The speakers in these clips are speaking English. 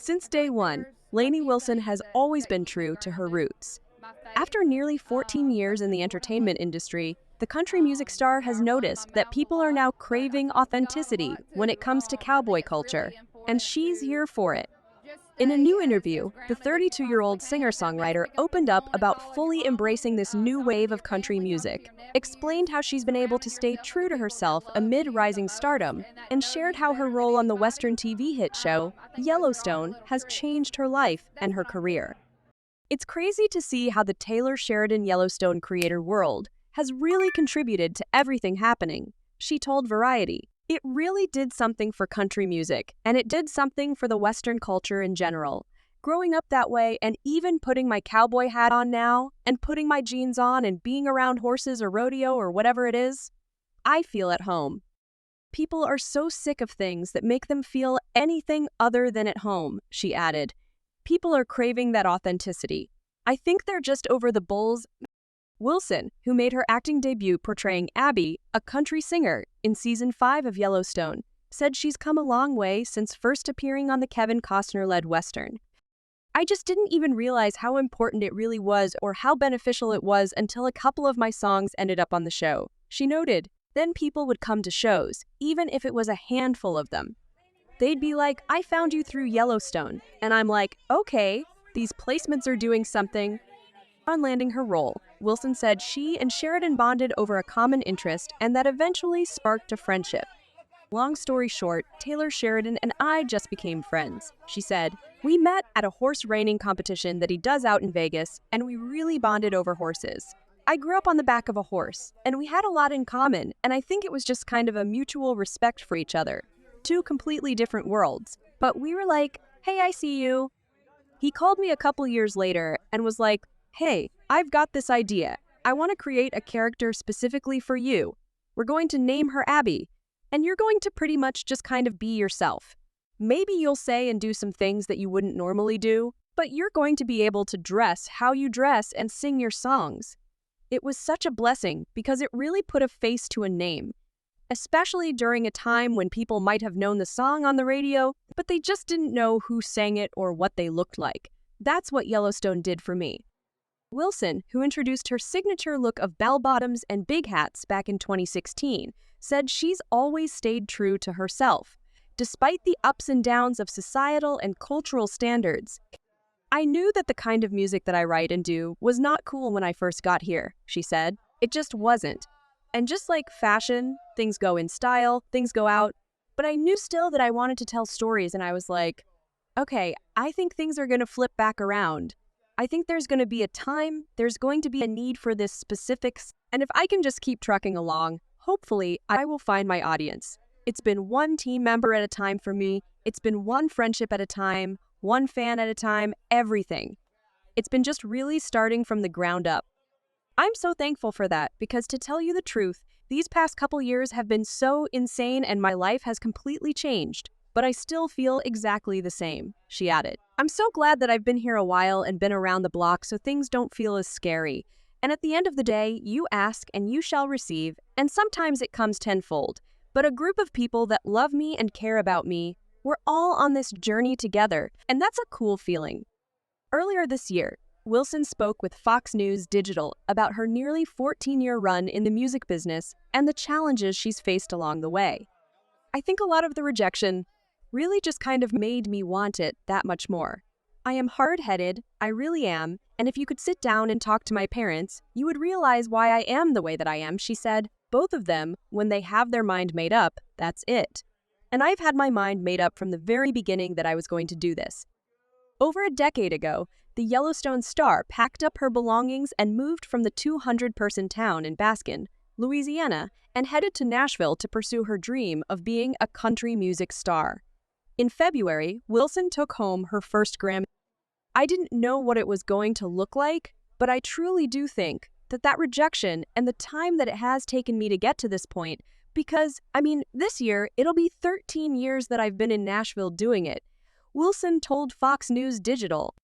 Since day one, Lainey Wilson has always been true to her roots. After nearly 14 years in the entertainment industry, the country music star has noticed that people are now craving authenticity when it comes to cowboy culture, and she's here for it. In a new interview, the 32-year-old singer-songwriter opened up about fully embracing this new wave of country music, explained how she's been able to stay true to herself amid rising stardom, and shared how her role on the Western TV hit show, Yellowstone, has changed her life and her career. It's crazy to see how the Taylor Sheridan Yellowstone creator world has really contributed to everything happening, she told Variety. It really did something for country music, and it did something for the Western culture in general. Growing up that way and even putting my cowboy hat on now, and putting my jeans on and being around horses or rodeo or whatever it is, I feel at home. People are so sick of things that make them feel anything other than at home, she added. People are craving that authenticity. I think they're just over the bulls. Wilson, who made her acting debut portraying Abby, a country singer, in Season 5 of Yellowstone, said she's come a long way since first appearing on the Kevin Costner-led Western. I just didn't even realize how important it really was or how beneficial it was until a couple of my songs ended up on the show, she noted. Then people would come to shows, even if it was a handful of them. They'd be like, I found you through Yellowstone, and I'm like, okay, these placements are doing something. On landing her role, Wilson said she and Sheridan bonded over a common interest and that eventually sparked a friendship. Long story short, Taylor Sheridan and I just became friends, she said. We met at a horse reining competition that he does out in Vegas, and we really bonded over horses. I grew up on the back of a horse, and we had a lot in common, and I think it was just kind of a mutual respect for each other. Two completely different worlds, but we were like, hey, I see you. He called me a couple years later and was like, hey, I've got this idea. I want to create a character specifically for you. We're going to name her Abby, and you're going to pretty much just kind of be yourself. Maybe you'll say and do some things that you wouldn't normally do, but you're going to be able to dress how you dress and sing your songs. It was such a blessing because it really put a face to a name, especially during a time when people might have known the song on the radio, but they just didn't know who sang it or what they looked like. That's what Yellowstone did for me. Wilson, who introduced her signature look of bell-bottoms and big hats back in 2016, said she's always stayed true to herself, despite the ups and downs of societal and cultural standards. I knew that the kind of music that I write and do was not cool when I first got here, she said. It just wasn't. And just like fashion, things go in style, things go out, but I knew still that I wanted to tell stories, and I was like, okay, I think things are going to flip back around. I think there's going to be a time, there's going to be a need for this specifics, and if I can just keep trucking along, hopefully I will find my audience. It's been one team member at a time for me, it's been one friendship at a time, one fan at a time, everything. It's been just really starting from the ground up. I'm so thankful for that because to tell you the truth, these past couple years have been so insane and my life has completely changed. But I still feel exactly the same, she added. I'm so glad that I've been here a while and been around the block so things don't feel as scary. And at the end of the day, you ask and you shall receive, and sometimes it comes tenfold. But a group of people that love me and care about me, we're all on this journey together, and that's a cool feeling. Earlier this year, Wilson spoke with Fox News Digital about her nearly 14-year run in the music business and the challenges she's faced along the way. I think a lot of the rejection really just kind of made me want it that much more. I am hard-headed, I really am, and if you could sit down and talk to my parents, you would realize why I am the way that I am, she said. Both of them, when they have their mind made up, that's it. And I've had my mind made up from the very beginning that I was going to do this. Over a decade ago, the Yellowstone star packed up her belongings and moved from the 200-person town in Baskin, Louisiana, and headed to Nashville to pursue her dream of being a country music star. In February, Wilson took home her first Grammy. I didn't know what it was going to look like, but I truly do think that rejection and the time that it has taken me to get to this point, because, this year, it'll be 13 years that I've been in Nashville doing it, Wilson told Fox News Digital.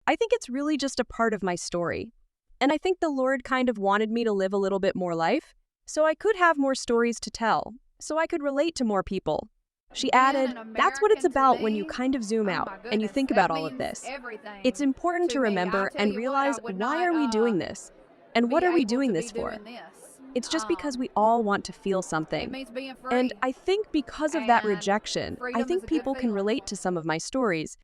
I think it's really just a part of my story. And I think the Lord kind of wanted me to live a little bit more life, so I could have more stories to tell, so I could relate to more people. She Being added, an "That's what it's American to about when you me, kind of zoom oh out my and you goodness, think that about all of means this. It's everything important to to me. I'll remember tell and you what, I realize, would why not are we doing this? And what be are we able doing to be this for? doing this. It's just because Um, we all want to feel it something. means being And free, I think because of that and rejection, I freedom is think a good people can feeling. relate to some of my stories